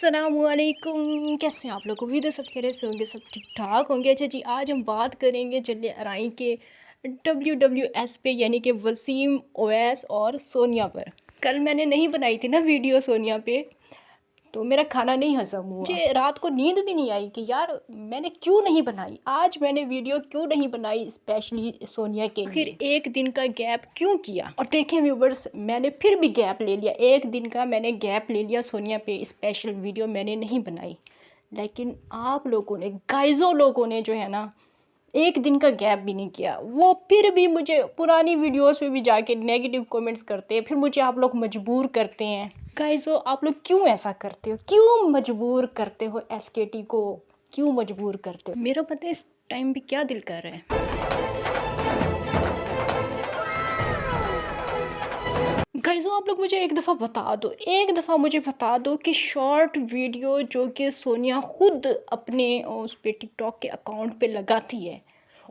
अस्सलामुअलैकुम। कैसे हैं आप लोग? उम्मीद है सब खैरियत से होंगे, सब ठीक ठाक होंगे। अच्छा जी, आज हम बात करेंगे जल्ले अराई के WWS पे, यानी कि वसीम ओवैस और सोनिया पर। कल मैंने नहीं बनाई थी ना वीडियो सोनिया पे, तो मेरा खाना नहीं हज़म हुआ। मुझे रात को नींद भी नहीं आई कि यार मैंने क्यों नहीं बनाई, आज मैंने वीडियो क्यों नहीं बनाई स्पेशली सोनिया के लिए। फिर एक दिन का गैप क्यों किया? और देखें व्यूवर्स, मैंने फिर भी गैप ले लिया, एक दिन का मैंने गैप ले लिया, सोनिया पे स्पेशल वीडियो मैंने नहीं बनाई। लेकिन आप लोगों ने, गाइज़ों लोगों ने जो है ना, एक दिन का गैप भी नहीं किया। वो फिर भी मुझे पुरानी वीडियोस पे भी जाके नेगेटिव कमेंट्स करते हैं, फिर मुझे आप लोग मजबूर करते हैं। गाइज़ो, आप लोग क्यों ऐसा करते हो? क्यों मजबूर करते हो SKT को? क्यों मजबूर करते हो? मेरा पता है इस टाइम पे क्या दिल कर रहा है। गाइज़ो, आप लोग मुझे एक दफ़ा बता दो, एक दफ़ा मुझे बता दो कि शॉर्ट वीडियो जो कि सोनिया ख़ुद अपने उस पे टिकटॉक के अकाउंट पे लगाती है,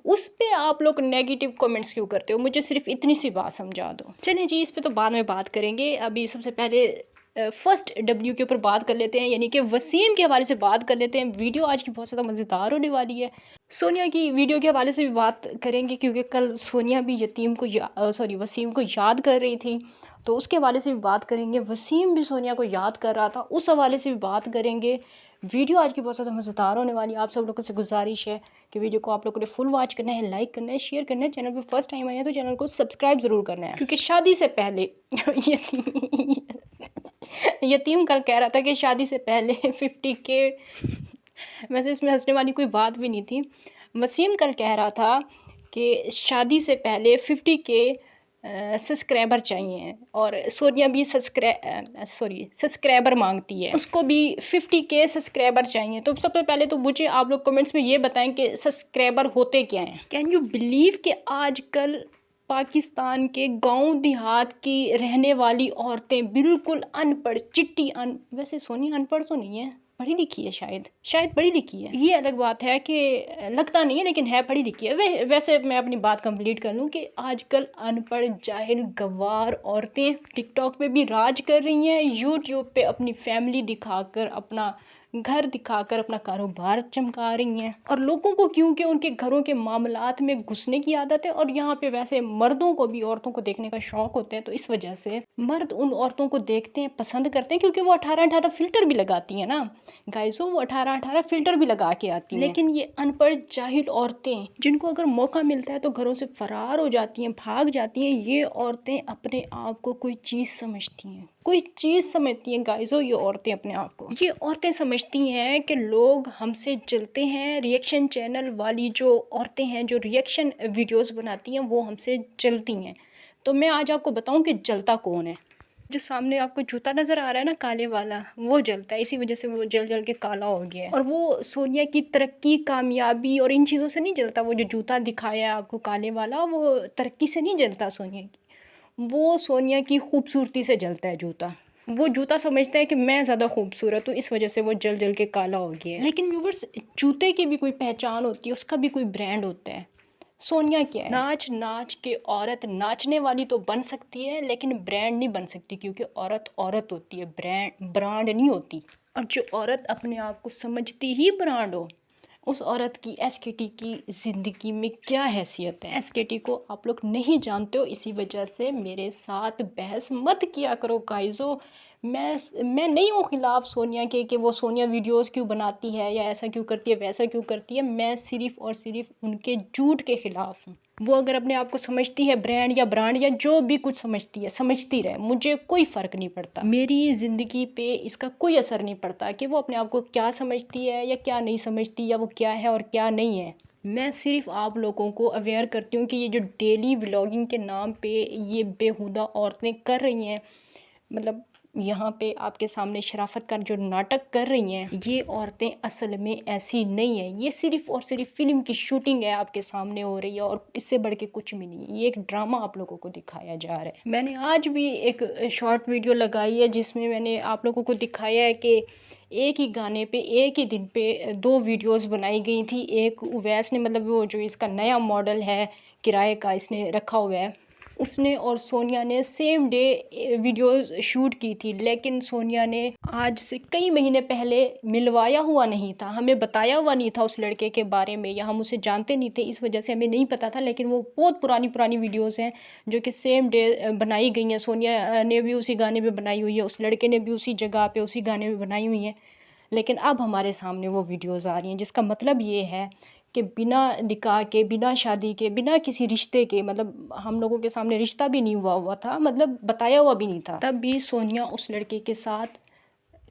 उस पे आप लोग नेगेटिव कमेंट्स क्यों करते हो? मुझे सिर्फ इतनी सी बात समझा दो। चलिए जी, इस पे तो बाद में बात करेंगे। अभी सबसे पहले फर्स्ट W के ऊपर बात कर लेते हैं, यानी कि वसीम के हवाले से बात कर लेते हैं। वीडियो आज की बहुत ज़्यादा मज़ेदार होने वाली है। सोनिया की वीडियो के हवाले से भी बात करेंगे, क्योंकि कल सोनिया भी वसीम को याद कर रही थी, तो उसके हवाले से भी बात करेंगे। वसीम भी सोनिया को याद कर रहा था, उस हवाले से भी बात करेंगे। वीडियो आज की बहुत ज़्यादा मज़ेदार होने वाली है। आप सब लोगों से गुजारिश है कि वीडियो को आप लोगों ने फुल वॉच करना है, लाइक करना है, शेयर करना है। चैनल पे फर्स्ट टाइम आए हैं तो चैनल को सब्सक्राइब ज़रूर करना है, क्योंकि शादी से पहले यतीम कल कह रहा था कि शादी से पहले 50K, वैसे इसमें हंसने वाली कोई बात भी नहीं थी। वसीम कल कह रहा था कि शादी से पहले 50K सब्सक्राइबर चाहिए, और सोनिया भी सब्सक्राइबर मांगती है, उसको भी 50K सब्सक्राइबर चाहिए। तो सबसे पहले तो मुझे आप लोग कमेंट्स में ये बताएं कि सब्सक्राइबर होते क्या हैं। कैन यू बिलीव कि आजकल पाकिस्तान के गांव देहात की रहने वाली औरतें बिल्कुल अनपढ़, वैसे सोनिया अनपढ़ तो नहीं है, पढ़ी लिखी है, शायद पढ़ी लिखी है, ये अलग बात है कि लगता नहीं है, लेकिन है पढ़ी लिखी है। वैसे मैं अपनी बात कंप्लीट कर लूँ कि आजकल अनपढ़, जाहिल, गवार औरतें टिकटॉक पे भी राज कर रही हैं, यूट्यूब पे अपनी फैमिली दिखाकर, अपना घर दिखाकर अपना कारोबार चमका रही हैं। और लोगों को क्योंकि उनके घरों के मामलात में घुसने की आदत है, और यहाँ पे वैसे मर्दों को भी औरतों को देखने का शौक होता है, तो इस वजह से मर्द उन औरतों को देखते हैं, पसंद करते हैं, क्योंकि वो 18-18 फिल्टर भी लगाती हैं ना गाइसो, वो 18-18 फिल्टर भी लगा के आती हैं। लेकिन ये अनपढ़, जाहिल औरतें, जिनको अगर मौका मिलता है तो घरों से फरार हो जाती हैं, भाग जाती हैं, ये औरतें अपने आप को कोई चीज़ समझती हैं, कोई चीज़ समझती हैं गाइसो। ये औरतें अपने आप को, ये औरतें समझती हैं कि लोग हमसे जलते हैं। रिएक्शन चैनल वाली जो औरतें हैं, जो रिएक्शन वीडियोस बनाती हैं, वो हमसे जलती हैं। तो मैं आज आपको बताऊं कि जलता कौन है। जो सामने आपको जूता नज़र आ रहा है ना, काले वाला, वो जलता है, इसी वजह से वो जल जल के काला हो गया है। और वो सोनिया की तरक्की, कामयाबी और इन चीज़ों से नहीं जलता। वो जो जूता दिखाया है आपको काले वाला, वो तरक्की से नहीं जलता सोनिया की, वो सोनिया की खूबसूरती से जलता है जूता। वो जूता समझता है कि मैं ज़्यादा खूबसूरत हूँ, इस वजह से वो जल जल के काला हो गया है। लेकिन व्यूअर्स, जूते की भी कोई पहचान होती है, उसका भी कोई ब्रांड होता है। सोनिया क्या है, नाच नाच के औरत नाचने वाली तो बन सकती है, लेकिन ब्रांड नहीं बन सकती, क्योंकि औरत औरत होती है, ब्रांड नहीं होती। और जो औरत अपने आप को समझती ही ब्रांड हो, उस औरत की SKT की ज़िंदगी में क्या हैसियत है। SKT को आप लोग नहीं जानते हो, इसी वजह से मेरे साथ बहस मत किया करो गाइज़ो। मैं नहीं हूँ ख़िलाफ़ सोनिया के कि वो सोनिया वीडियोस क्यों बनाती है, या ऐसा क्यों करती है, वैसा क्यों करती है। मैं सिर्फ़ और सिर्फ उनके झूठ के ख़िलाफ़ हूँ। वो अगर अपने आप को समझती है ब्रांड या जो भी कुछ समझती है, समझती रहे, मुझे कोई फ़र्क नहीं पड़ता। मेरी ज़िंदगी पे इसका कोई असर नहीं पड़ता कि वो अपने आप को क्या समझती है या क्या नहीं समझती, या वो क्या है और क्या नहीं है। मैं सिर्फ आप लोगों को अवेयर करती हूँ कि ये जो डेली व्लॉगिंग के नाम पे ये बेहुदा औरतें कर रही हैं, मतलब यहाँ पे आपके सामने शराफत का जो नाटक कर रही हैं, ये औरतें असल में ऐसी नहीं है। ये सिर्फ़ और सिर्फ फ़िल्म की शूटिंग है, आपके सामने हो रही है, और इससे बढ़ के कुछ भी नहीं है। ये एक ड्रामा आप लोगों को दिखाया जा रहा है। मैंने आज भी एक शॉर्ट वीडियो लगाई है, जिसमें मैंने आप लोगों को दिखाया है कि एक ही गाने पे एक ही दिन पे 2 वीडियोस बनाई गई थी। एक उवैस ने, मतलब वो जो इसका नया मॉडल है किराए का, इसने रखा हुआ है, उसने और सोनिया ने सेम डे वीडियोस शूट की थी, लेकिन सोनिया ने आज से कई महीने पहले मिलवाया हुआ नहीं था, हमें बताया हुआ नहीं था उस लड़के के बारे में, या हम उसे जानते नहीं थे, इस वजह से हमें नहीं पता था। लेकिन वो बहुत पुरानी वीडियोस हैं जो कि सेम डे बनाई गई हैं। सोनिया ने भी उसी गाने में बनाई हुई है, उस लड़के ने भी उसी जगह पे उसी गाने में बनाई हुई है। लेकिन अब हमारे सामने वो वीडियोस आ रही हैं, जिसका मतलब ये है कि बिना निकाह के, बिना शादी के, बिना किसी रिश्ते के, मतलब हम लोगों के सामने रिश्ता भी नहीं हुआ था, मतलब बताया हुआ भी नहीं था, तब भी सोनिया उस लड़के के साथ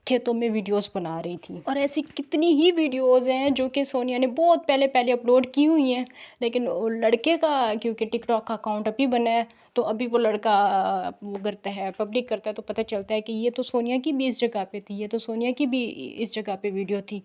खेतों में वीडियोस बना रही थी। और ऐसी कितनी ही वीडियोस हैं जो कि सोनिया ने बहुत पहले अपलोड की हुई हैं। लेकिन वो लड़के का, क्योंकि टिकटॉक का अकाउंट अभी बना है, तो अभी वो लड़का वो करता है, पब्लिक करता है, तो पता चलता है कि ये तो सोनिया की भी इस जगह पे थी, ये तो सोनिया की भी इस जगह पे वीडियो थी।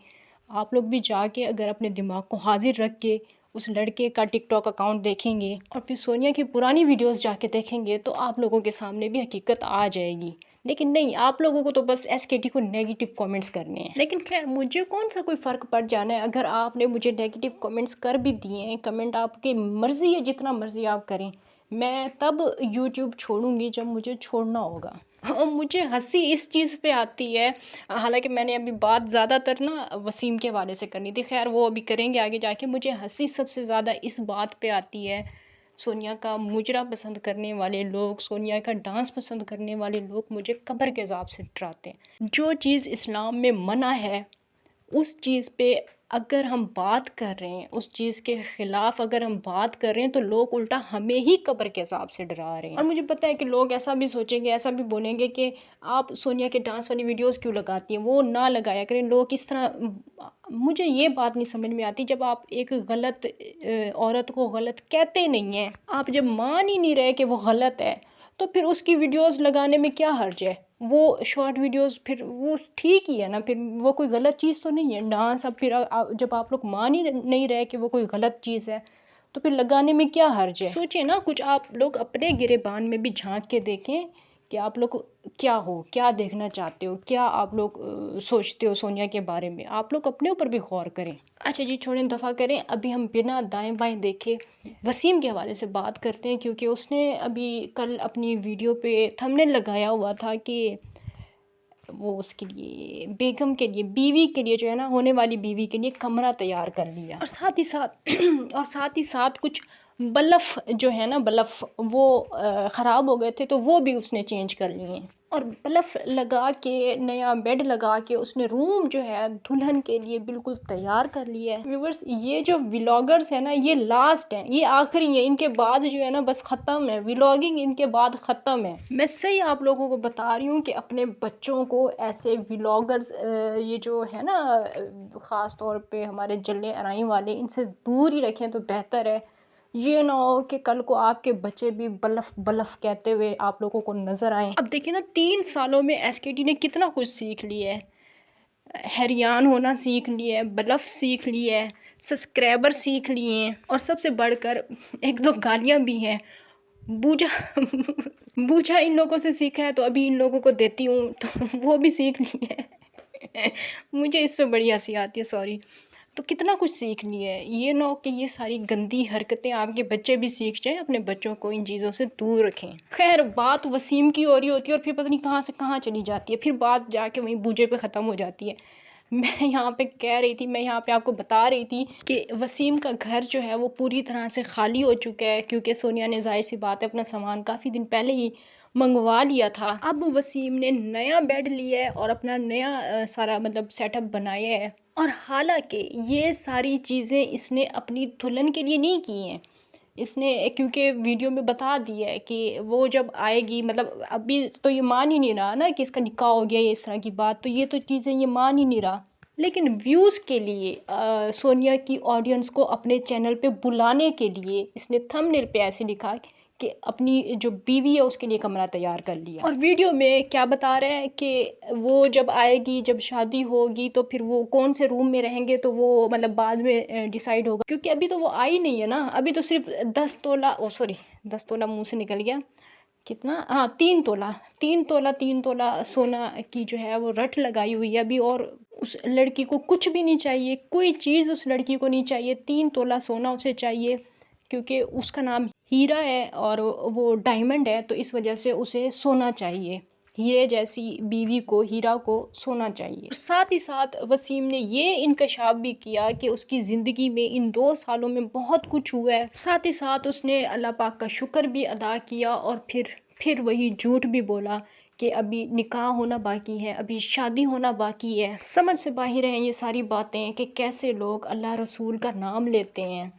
आप लोग भी जाके अगर अपने दिमाग को हाजिर रख के उस लड़के का टिकटॉक अकाउंट देखेंगे और फिर सोनिया की पुरानी वीडियोस जाके देखेंगे, तो आप लोगों के सामने भी हकीकत आ जाएगी। लेकिन नहीं, आप लोगों को तो बस एसकेटी को नेगेटिव कमेंट्स करने हैं। लेकिन खैर, मुझे कौन सा कोई फ़र्क पड़ जाना है, अगर आपने मुझे नेगेटिव कमेंट्स कर भी दिए हैं। कमेंट आपकी मर्ज़ी है, जितना मर्ज़ी आप करें। मैं तब यूट्यूब छोड़ूंगी जब मुझे छोड़ना होगा। और मुझे हंसी इस चीज़ पे आती है, हालांकि मैंने अभी बात ज़्यादातर ना वसीम के हवाले से करनी थी, खैर वो अभी करेंगे आगे जाके। मुझे हंसी सबसे ज़्यादा इस बात पे आती है, सोनिया का मुजरा पसंद करने वाले लोग, सोनिया का डांस पसंद करने वाले लोग मुझे कब्र के अज़ाब से डराते हैं। जो चीज़ इस्लाम में मना है, उस चीज़ पे अगर हम बात कर रहे हैं, उस चीज़ के ख़िलाफ़ अगर हम बात कर रहे हैं, तो लोग उल्टा हमें ही कब्र के हिसाब से डरा रहे हैं। और मुझे पता है कि लोग ऐसा भी सोचेंगे, ऐसा भी बोलेंगे कि आप सोनिया के डांस वाली वीडियोस क्यों लगाती हैं, वो ना लगाया करें। लोग इस तरह, मुझे ये बात नहीं समझ में आती, जब आप एक गलत औरत को गलत कहते नहीं हैं, आप जब मान ही नहीं रहे कि वो गलत है, तो फिर उसकी वीडियोस लगाने में क्या हर्ज है। वो शॉर्ट वीडियोस फिर वो ठीक ही है ना, फिर वो कोई गलत चीज़ तो नहीं है डांस। अब फिर जब आप लोग मान ही नहीं रहे कि वो कोई गलत चीज़ है, तो फिर लगाने में क्या हर्ज है। सोचिए ना, कुछ आप लोग अपने गिरेबान में भी झांक के देखें कि आप लोग क्या हो, क्या देखना चाहते हो, क्या आप लोग सोचते हो सोनिया के बारे में। आप लोग अपने ऊपर भी गौर करें। अच्छा जी, छोड़ें, दफ़ा करें। अभी हम बिना दाएं बाएं देखे वसीम के हवाले से बात करते हैं, क्योंकि उसने अभी कल अपनी वीडियो पे थंबनेल लगाया हुआ था कि वो उसके लिए, बेगम के लिए, बीवी के लिए, जो है ना, होने वाली बीवी के लिए कमरा तैयार कर लिया। और साथ ही साथ कुछ बल्ब जो है ना, बल्ब वो ख़राब हो गए थे, तो वो भी उसने चेंज कर लिए। और बल्ब लगा के, नया बेड लगा के उसने रूम जो है दुल्हन के लिए बिल्कुल तैयार कर लिया है। व्यूवर्स, ये जो व्लॉगर्स है ना, ये लास्ट हैं, ये आखिरी है, इनके बाद जो है ना बस ख़त्म है व्लॉगिंग, इनके बाद ख़त्म है। मैं सही आप लोगों को बता रही हूँ कि अपने बच्चों को ऐसे व्लॉगर्स, ये जो है ना, ख़ास तौर पे हमारे जल्ले अराई वाले, इनसे दूर ही रखें तो बेहतर है। ये ना हो कि कल को आपके बच्चे भी बलफ बलफ कहते हुए आप लोगों को नज़र आए। अब देखिए ना, 3 सालों में एसकेटी ने कितना कुछ सीख लिया है। हैरियान होना सीख लिया है, बलफ सीख लिया है, सब्सक्राइबर सीख लिए हैं, और सबसे बढ़कर 1-2 गालियाँ भी हैं। बूझा बूझा इन लोगों से सीखा है, तो अभी इन लोगों को देती हूँ, तो वो भी सीख लिए है। मुझे इस पे बड़ी हंसी आती है, सॉरी। तो कितना कुछ सीख लिया है। ये ना हो कि ये सारी गंदी हरकतें आपके बच्चे भी सीख जाएं। अपने बच्चों को इन चीज़ों से दूर रखें। खैर, बात वसीम की हो रही होती है और फिर पता नहीं कहाँ से कहाँ चली जाती है, फिर बात जाके वहीं बूझे पे ख़त्म हो जाती है। मैं यहाँ पे कह रही थी, मैं यहाँ पे आपको बता रही थी कि वसीम का घर जो है वो पूरी तरह से खाली हो चुका है, क्योंकि सोनिया ने, जाहिर सी बात है, अपना सामान काफ़ी दिन पहले ही मंगवा लिया था। अब वसीम ने नया बेड लिया है और अपना नया सारा मतलब सेटअप बनाया है। और हालांकि ये सारी चीज़ें इसने अपनी दुल्हन के लिए नहीं की हैं, इसने, क्योंकि वीडियो में बता दिया है कि वो जब आएगी, मतलब अभी तो ये मान ही नहीं रहा ना कि इसका निकाह हो गया, ये इस तरह की बात, तो ये तो चीज़ें ये मान ही नहीं रहा। लेकिन व्यूज़ के लिए, सोनिया की ऑडियंस को अपने चैनल पे बुलाने के लिए इसने थंबनेल पे ऐसे लिखा कि अपनी जो बीवी है उसके लिए कमरा तैयार कर लिया। और वीडियो में क्या बता रहे हैं कि वो जब आएगी, जब शादी होगी, तो फिर वो कौन से रूम में रहेंगे, तो वो मतलब बाद में डिसाइड होगा, क्योंकि अभी तो वो आई नहीं है ना। अभी तो सिर्फ 10 तोला, 10 तोला मुँह से निकल गया, कितना, हाँ, 3 तोला सोना की जो है वो रट लगाई हुई है अभी। और उस लड़की को कुछ भी नहीं चाहिए, कोई चीज़ उस लड़की को नहीं चाहिए, 3 तोला सोना उसे चाहिए क्योंकि उसका नाम हीरा है और वो डायमंड है, तो इस वजह से उसे सोना चाहिए। हीरे जैसी बीवी को, हीरा को सोना चाहिए। साथ ही साथ वसीम ने ये इंकशाफ भी किया कि उसकी ज़िंदगी में इन 2 सालों में बहुत कुछ हुआ है। साथ ही साथ उसने अल्लाह पाक का शुक्र भी अदा किया और फिर वही झूठ भी बोला कि अभी निकाह होना बाकी है, अभी शादी होना बाकी है। समझ से बाहर हैं ये सारी बातें कि कैसे लोग अल्लाह रसूल का नाम लेते हैं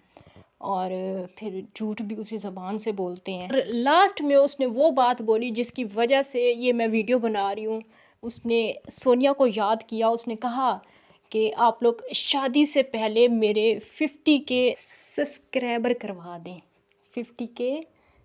और फिर झूठ भी उसी ज़बान से बोलते हैं। और लास्ट में उसने वो बात बोली जिसकी वजह से ये मैं वीडियो बना रही हूँ। उसने सोनिया को याद किया, उसने कहा कि आप लोग शादी से पहले मेरे 50K सब्सक्राइबर करवा दें, 50K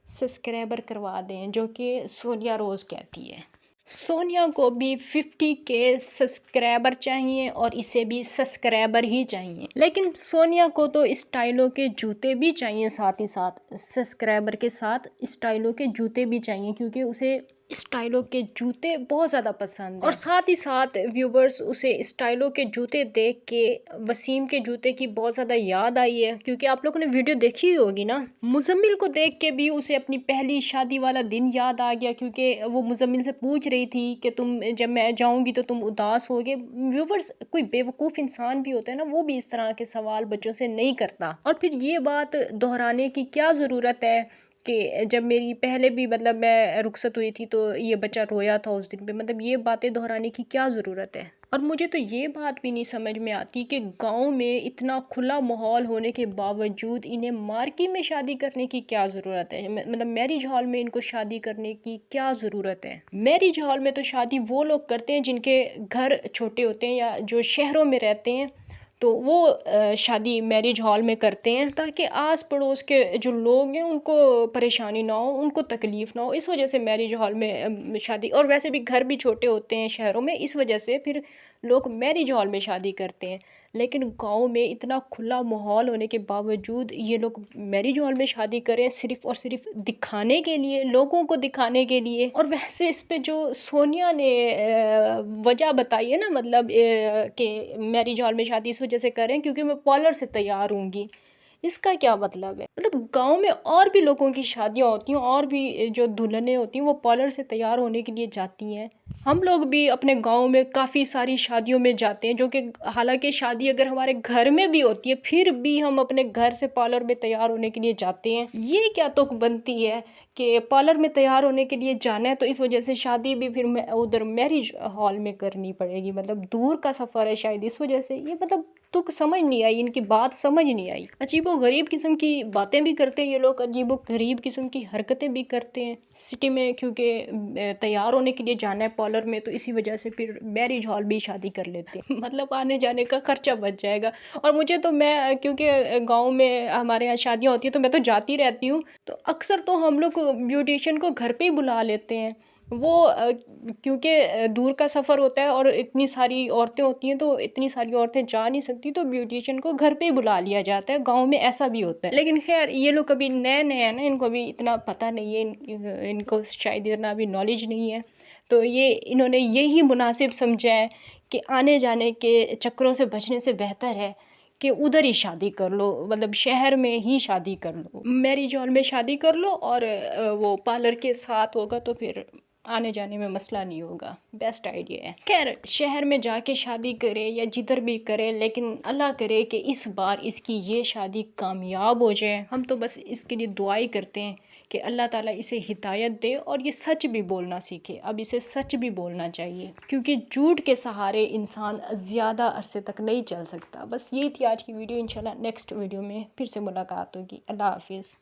सब्सक्राइबर करवा दें, जो कि सोनिया रोज़ कहती है। सोनिया को भी 50K सब्सक्राइबर चाहिए और इसे भी सब्सक्राइबर ही चाहिए। लेकिन सोनिया को तो स्टाइलों के जूते भी चाहिए, साथ ही साथ सब्सक्राइबर के साथ स्टाइलों के जूते भी चाहिए, क्योंकि उसे स्टाइलों के जूते बहुत ज़्यादा पसंद हैं। और साथ ही साथ व्यूवर्स, उसे स्टाइलों के जूते देख के वसीम के जूते की बहुत ज़्यादा याद आई है, क्योंकि आप लोगों ने वीडियो देखी ही होगी ना। मुजम्मिल को देख के भी उसे अपनी पहली शादी वाला दिन याद आ गया, क्योंकि वो मुजम्मिल से पूछ रही थी कि तुम जब मैं जाऊंगी तो तुम उदास होगे। व्यूवर्स, कोई बेवकूफ़ इंसान भी होता है ना, वो भी इस तरह के सवाल बच्चों से नहीं करता। और फिर ये बात दोहराने की क्या ज़रूरत है कि जब मेरी पहले भी मतलब मैं रुखसत हुई थी तो ये बच्चा रोया था उस दिन पे, मतलब ये बातें दोहराने की क्या ज़रूरत है। और मुझे तो ये बात भी नहीं समझ में आती कि गांव में इतना खुला माहौल होने के बावजूद इन्हें मार्की में शादी करने की क्या ज़रूरत है। मतलब मैरिज हॉल में इनको शादी करने की क्या ज़रूरत है। मैरिज हॉल में तो शादी वो लोग करते हैं जिनके घर छोटे होते हैं या जो शहरों में रहते हैं, तो वो शादी मैरिज हॉल में करते हैं ताकि आस पड़ोस के जो लोग हैं उनको परेशानी ना हो, उनको तकलीफ़ ना हो। इस वजह से मैरिज हॉल में शादी, और वैसे भी घर भी छोटे होते हैं शहरों में, इस वजह से फिर लोग मैरिज हॉल में शादी करते हैं। लेकिन गांव में इतना खुला माहौल होने के बावजूद ये लोग मैरिज हॉल में शादी करें सिर्फ़ और सिर्फ दिखाने के लिए, लोगों को दिखाने के लिए। और वैसे इस पे जो सोनिया ने वजह बताई है ना, मतलब कि मैरिज हॉल में शादी इस वजह से करें क्योंकि मैं पार्लर से तैयार होंगी, इसका क्या मतलब है। मतलब गांव में और भी लोगों की शादियां होती हैं, और भी जो दुल्हनें होती हैं वो पार्लर से तैयार होने के लिए जाती हैं। हम लोग भी अपने गांव में काफ़ी सारी शादियों में जाते हैं, जो कि हालांकि शादी अगर हमारे घर में भी होती है फिर भी हम अपने घर से पार्लर में तैयार होने के लिए जाते हैं। ये क्या तुक बनती है कि पार्लर में तैयार होने के लिए जाना है तो इस वजह से शादी भी फिर उधर मैरिज हॉल में करनी पड़ेगी। मतलब दूर का सफ़र है शायद इस वजह से। ये मतलब तुक समझ नहीं आई, इनकी बात समझ नहीं आई। अजीबो गरीब किस्म की बातें भी करते हैं ये लोग, अजीबो गरीब किस्म की हरकतें भी करते हैं सिटी में, क्योंकि तैयार होने के लिए जाना है पार्लर में, तो इसी वजह से फिर मैरिज हॉल भी शादी कर लेते हैं। मतलब आने जाने का खर्चा बच जाएगा। और मुझे तो, मैं क्योंकि गाँव में हमारे यहाँ शादियाँ होती हैं तो मैं तो जाती रहती हूँ, तो अक्सर तो हम लोग ब्यूटिशियन को घर पे ही बुला लेते हैं। वो क्योंकि दूर का सफ़र होता है और इतनी सारी औरतें होती हैं, तो इतनी सारी औरतें जा नहीं सकती, तो ब्यूटिशियन को घर पे ही बुला लिया जाता है। गांव में ऐसा भी होता है। लेकिन खैर ये लोग कभी नए नए हैं ना, इनको भी इतना पता नहीं है, इनको शायद इतना भी नॉलेज नहीं है, तो ये इन्होंने यही मुनासिब समझा है कि आने जाने के चक्करों से बचने से बेहतर है कि उधर ही शादी कर लो, मतलब शहर में ही शादी कर लो, मैरिज हॉल में शादी कर लो, और वो पार्लर के साथ होगा तो फिर आने जाने में मसला नहीं होगा। बेस्ट आइडिया है। खैर शहर में जाके शादी करे या जिधर भी करे, लेकिन अल्लाह करे कि इस बार इसकी ये शादी कामयाब हो जाए। हम तो बस इसके लिए दुआई करते हैं कि अल्लाह ताला इसे हिदायत दे और ये सच भी बोलना सीखे। अब इसे सच भी बोलना चाहिए, क्योंकि झूठ के सहारे इंसान ज़्यादा अरसे तक नहीं चल सकता। बस यही थी आज की वीडियो। इंशाल्लाह नेक्स्ट वीडियो में फिर से मुलाकात होगी। अल्लाह हाफिज़।